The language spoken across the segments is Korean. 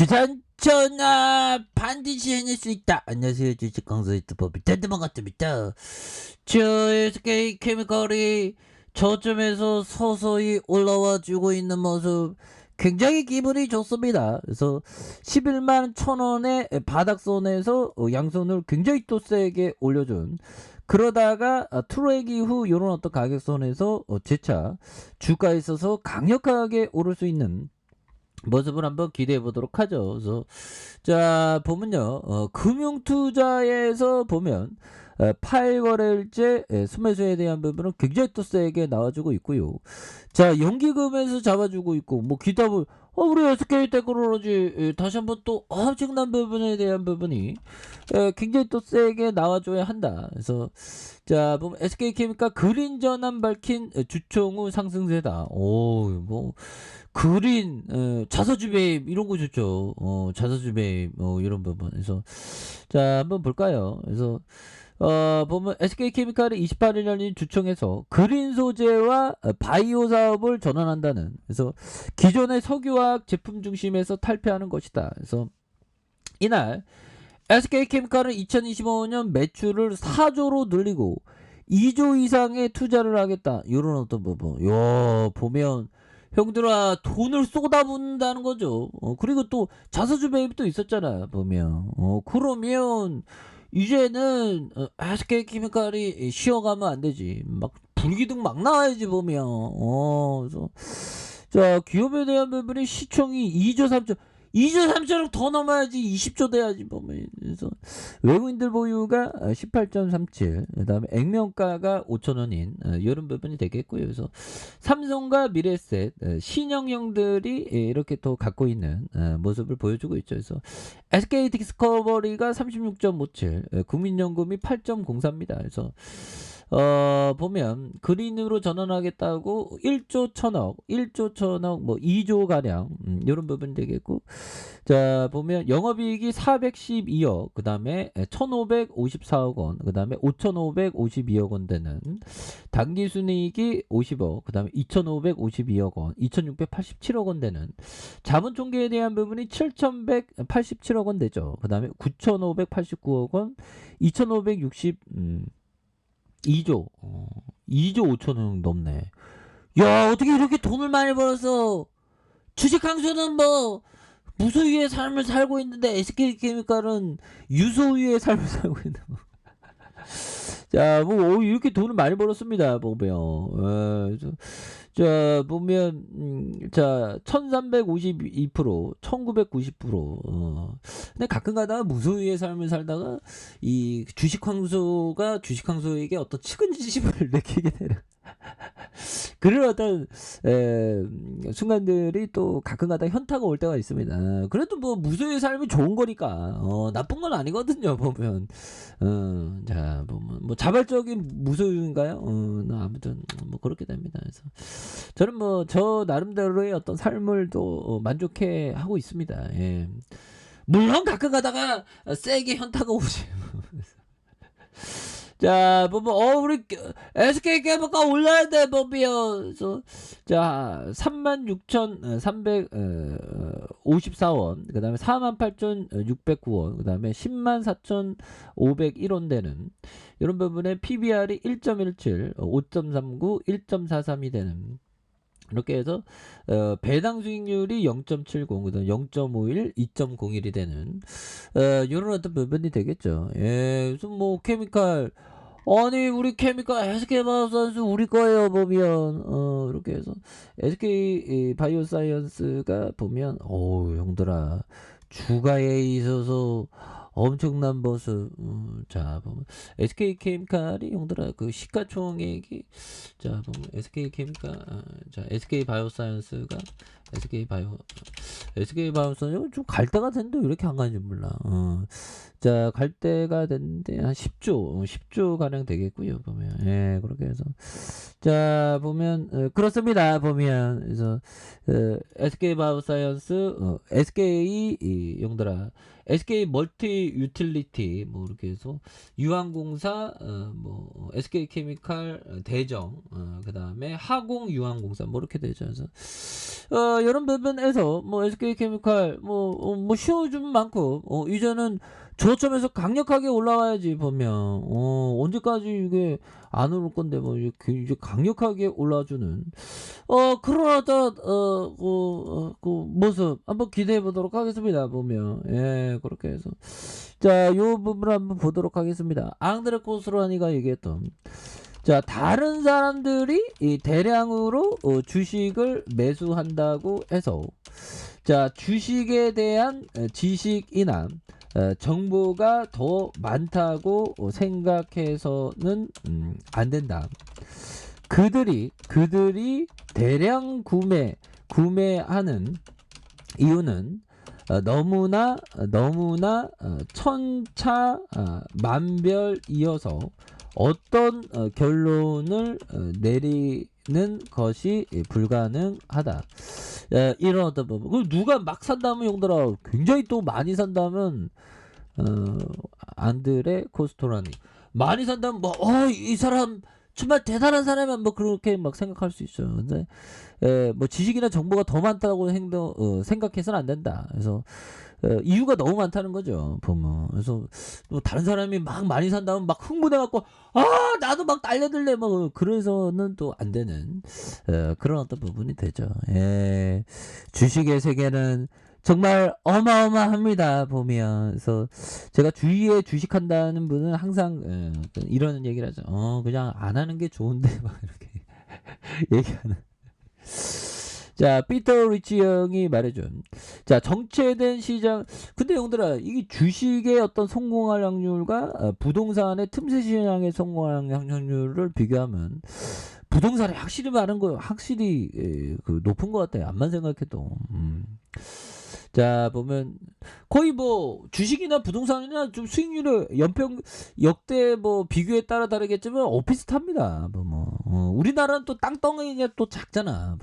주산전화 반드시 해낼 수 있다. 안녕하세요. 주식 강사 유튜버 미탄드만 같습니다. 저 SK 케미칼이 저점에서 서서히 올라와 주고 있는 모습 굉장히 기분이 좋습니다. 그래서 11만 1,000원의 바닥선에서 양손을 굉장히 또 세게 올려준, 그러다가 트랙 이후 이런 어떤 가격선에서 재차 주가에 있어서 강력하게 오를 수 있는 모습을 한번 기대해 보도록 하죠. 그래서 자 보면요, 금융투자에서 보면 8거래일째 순매수에 대한 부분은 굉장히 또 세게 나와주고 있고요. 자 연기금에서 잡아주고 있고, 뭐 기타 우리 SK 테크놀로지 다시 한번 또 엄청난 부분에 대한 부분이 굉장히 또 세게 나와줘야 한다. 그래서 자 보면 SK케미칼 그린전환 밝힌 주총후 상승세다. 오뭐 그린 자사주 배입 이런 거 좋죠. 자사주 배입 이런 부분에서 자 한번 볼까요? 그래서 보면 SK케미칼이 28일 열린 주총에서 그린 소재와 바이오 사업을 전환한다는, 그래서 기존의 석유화학 제품 중심에서 탈피하는 것이다. 그래서 이날 SK케미칼은 2025년 매출을 4조로 늘리고 2조 이상의 투자를 하겠다. 이런 어떤 부분. 보면 형들아 돈을 쏟아붓는다는 거죠. 그리고 또 자사주 배입도 있었잖아 보면. 그러면 이제는 SK케미칼이 쉬어가면 안 되지. 막 불기둥 막 나와야지 보면. 그래서 자 기업에 대한 부분이 시총이 2조 3천 2조 3천억 더 넘어야지 20조 돼야지 보면. 그래서 외국인들 보유가 18.37, 그 다음에 액면가가 5천원인 이런 부분이 되겠고요. 그래서 삼성과 미래에셋 신형형들이 이렇게 또 갖고 있는 모습을 보여주고 있죠. 그래서 SK 디스커버리가 36.57, 국민연금이 8.04입니다. 그래서 보면 그린으로 전환하겠다고 1조 1천억 뭐 2조 가량 이런 부분 되겠고, 자 보면 영업이익이 412억, 그 다음에 1554억 원, 그 다음에 5552억 원 되는 당기순이익이 50억, 그 다음에 2552억 원, 2687억 원 되는 자본총계에 대한 부분이 7187억 원 되죠. 그 다음에 9589억 원, 2560 2조 2조 5천억 넘네. 야 어떻게 이렇게 돈을 많이 벌어서 주식항소는 뭐 무소유의 삶을 살고 있는데 SK케미칼은 유소유의 삶을 살고 있는 자, 뭐 이렇게 돈을 많이 벌었습니다. 보면. 자, 보면 자, 1352%, 1990%. 근데 가끔 가다가 무소유의 삶을 살다가 이 주식황소가 주식황소에게 어떤 측은지심을 느끼게 되는 그런 어떤 순간들이 또 가끔가다 현타가 올 때가 있습니다. 그래도 뭐 무소유의 삶이 좋은 거니까 나쁜 건 아니거든요 보면. 자 뭐 자발적인 무소유인가요? 아무튼 뭐 그렇게 됩니다. 그래서 저는 뭐 저 나름대로의 어떤 삶을 또 만족해 하고 있습니다. 예. 물론 가끔 가다가 세게 현타가 오지. 자, 보면, 우리, SK 케미칼 올라야 돼, 보면. 그래서, 자, 36,354원, 그 다음에 48,609원, 그 다음에 104,501원 되는, 이런 부분에 PBR이 1.17, 5.39, 1.43이 되는, 이렇게 해서 배당 수익률이 0.70, 그다음 0.51, 2.01이 되는 이런 어떤 부분이 되겠죠. 예, 그래서 뭐 케미칼, 아니 우리 케미칼 SK 바이오사이언스 우리 거예요 보면. 이렇게 해서 SK 바이오사이언스가 보면 형들아 주가에 있어서 엄청난 모습. 자 보면 SK케미칼이 형들아 그 시가총액이, 자 보면 SK케미칼 자 SK바이오사이언스가 SK바이오사이언스 좀 갈 때가 됐는데 왜 이렇게 안 가는지 몰라. 자, 갈 때가 됐는데 한 10조 가량 되겠고요. 보면 예, 그렇게 해서 자 보면 그렇습니다. 보면 그래서 SK 바이오사이언스 SK 용더라 SK 멀티 유틸리티 뭐 이렇게 해서 유한공사 뭐 SK 케미칼 대정 그다음에 하공 유한공사 뭐 이렇게 되죠. 그래서 이런 부분에서 뭐 SK 케미칼 뭐 쉬워주면 많고 이제는 저점에서 강력하게 올라와야지 보면 언제까지 이게 안 오를 건데 뭐 이제 강력하게 올라주는 그런 어떤 그 모습 한번 기대해 보도록 하겠습니다. 보면 예 그렇게 해서 자 요 부분을 한번 보도록 하겠습니다. 앙드레 코스로아니가 얘기했던 자 다른 사람들이 이 대량으로 주식을 매수한다고 해서 자 주식에 대한 지식이나 정보가 더 많다고 생각해서는 안 된다. 그들이 대량 구매하는 이유는 너무나 천차만별이어서 어떤 결론을 내리는 것이 불가능하다. 이런 어떤 부분. 누가 막 산다면 용더라 굉장히 또 많이 산다면 안드레 코스토라니 많이 산다면 뭐 이 사람 정말 대단한 사람이면 뭐 그렇게 막 생각할 수 있어요. 근데 뭐 지식이나 정보가 더 많다고 생각해서는 안 된다. 그래서 이유가 너무 많다는 거죠. 보면 그래서 뭐 다른 사람이 막 많이 산다면 막 흥분해갖고 나도 막 달려들래 뭐 그래서는 또 안 되는 그런 어떤 부분이 되죠. 예, 주식의 세계는 정말 어마어마합니다. 보면 그래서 제가 주위에 주식한다는 분은 항상 이런 얘기를 하죠. 그냥 안 하는 게 좋은데 막 이렇게 얘기하는. 자, 피터 리치 형이 말해준. 자, 정체된 시장. 근데 형들아, 이게 주식의 어떤 성공할 확률과 부동산의 틈새 시장의 성공할 확률을 비교하면 부동산이 확실히 많은 거예요. 확실히 그 높은 것 같아요. 암만 생각해도. 자, 보면 거의 뭐 주식이나 부동산이나 좀 수익률을 역대 뭐 비교에 따라 다르겠지만 비슷합니다. 우리나라는 또 땅덩이가 또 작잖아.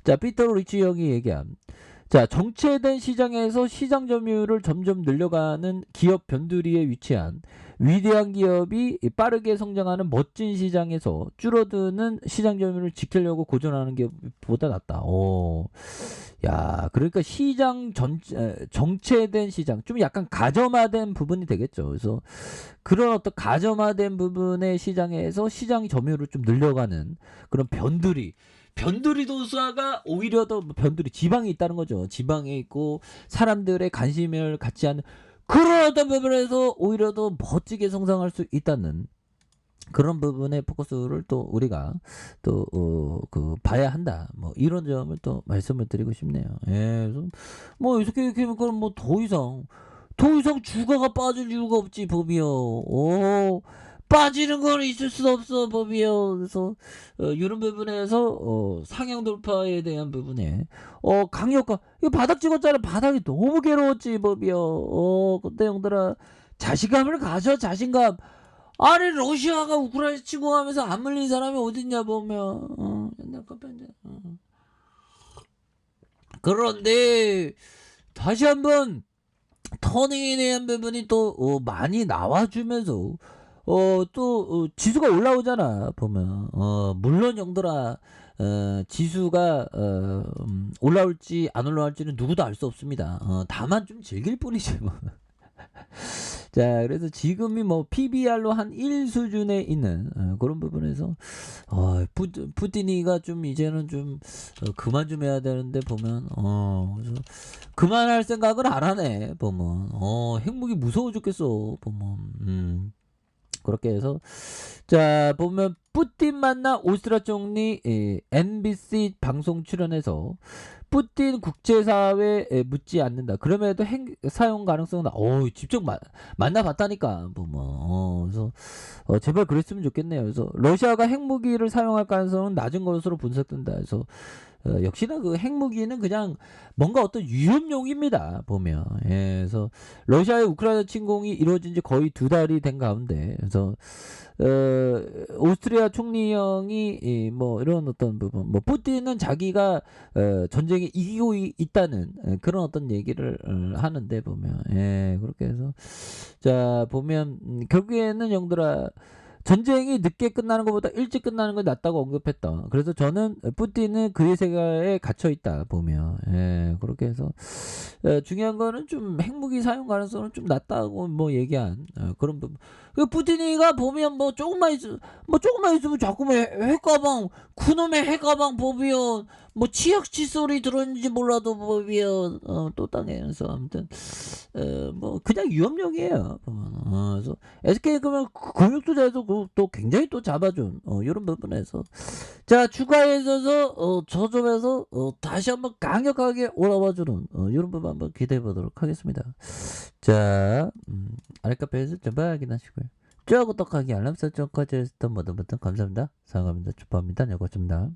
자, 피터 리치 형이 얘기한 자, 정체된 시장에서 시장 점유율을 점점 늘려가는 기업 변두리에 위치한 위대한 기업이 빠르게 성장하는 멋진 시장에서 줄어드는 시장 점유율을 지키려고 고전하는 게 보다 낫다. 야, 그러니까 시장 정체된 시장, 좀 약간 가점화된 부분이 되겠죠. 그래서 그런 어떤 가점화된 부분의 시장에서 시장 점유율을 좀 늘려가는 그런 변두리 도수가 오히려 더 변두리 지방에 있다는 거죠. 지방에 있고 사람들의 관심을 갖지 않는 그런 어떤 부분에서 오히려 더 멋지게 성장할 수 있다는 그런 부분의 포커스를 또 우리가 또 봐야 한다. 뭐 이런 점을 또 말씀을 드리고 싶네요. 예, 그래서 뭐 이렇게 하면 뭐 더 이상 주가가 빠질 이유가 없지 법이요. 빠지는 건 있을 수 없어 법이요. 그래서 이런 부분에서 상향 돌파에 대한 부분에 강력한 이거 바닥 찍었잖아. 바닥이 너무 괴로웠지 법이요. 근데 형들아 자신감을 가져. 자신감. 아니 러시아가 우크라이나 침공하면서 안 물린 사람이 어딨냐 보면 옛날 카페인데 그런데 다시 한번 터닝에 대한 부분이 또 많이 나와주면서 또 지수가 올라오잖아 보면 물론 형들아 지수가 올라올지 안 올라올지는 누구도 알 수 없습니다. 다만 좀 즐길 뿐이지 뭐. 자, 그래서 지금이 뭐 PBR로 한 1 수준에 있는 그런 부분에서 푸틴이가 좀 이제는 좀 그만 좀 해야 되는데 보면 그래서 그만할 생각을 안 하네 보면 핵무기 무서워 죽겠어 보면 그렇게 해서 자 보면 푸틴 만나 오스트라 총리 NBC 방송 출연해서 푸틴 국제사회에 묻지 않는다. 그럼에도 핵 사용 가능성은 직접 만나봤다니까 보면 그래서 제발 그랬으면 좋겠네요. 그래서 러시아가 핵무기를 사용할 가능성은 낮은 것으로 분석된다. 그래서 역시나 그 핵무기는 그냥 뭔가 어떤 위험용입니다 보면. 예, 그래서 러시아의 우크라이나 침공이 이루어진 지 거의 2달이 된 가운데, 그래서 오스트리아 총리령이 뭐 이런 어떤 부분, 뭐 푸틴은 자기가 전쟁에 이기고 있다는 그런 어떤 얘기를 하는데 보면, 예, 그렇게 해서 자 보면, 결국에는 영들아, 전쟁이 늦게 끝나는 것보다 일찍 끝나는 건 낫다고 언급했다. 그래서 저는 푸틴은 그의 세계에 갇혀 있다 보면, 예, 그렇게 해서 중요한 거는 좀 핵무기 사용 가능성은 좀 낮다고 뭐 얘기한 그런 부분. 그 푸틴이가 보면 뭐 조금만 있으면 자꾸만 핵가방, 그놈의 핵가방 보면 뭐 치약 칫솔이 들었는지 몰라도 보면 또 당해서 아무튼 뭐 그냥 위험용이에요. 그래서 SK 그러면 금융 투자에서 또 굉장히 또 잡아준 이런 부분에서, 자 주가에 있어서 저점에서 다시 한번 강력하게 올라와주는 이런 부분 한번 기대해 보도록 하겠습니다. 자 아랫카페에서 전부 확인하시고요. 쭉 구독하기 알람 설정까지 했던 모든 분들 감사합니다. 사랑합니다. 축복합니다. 여고습니다.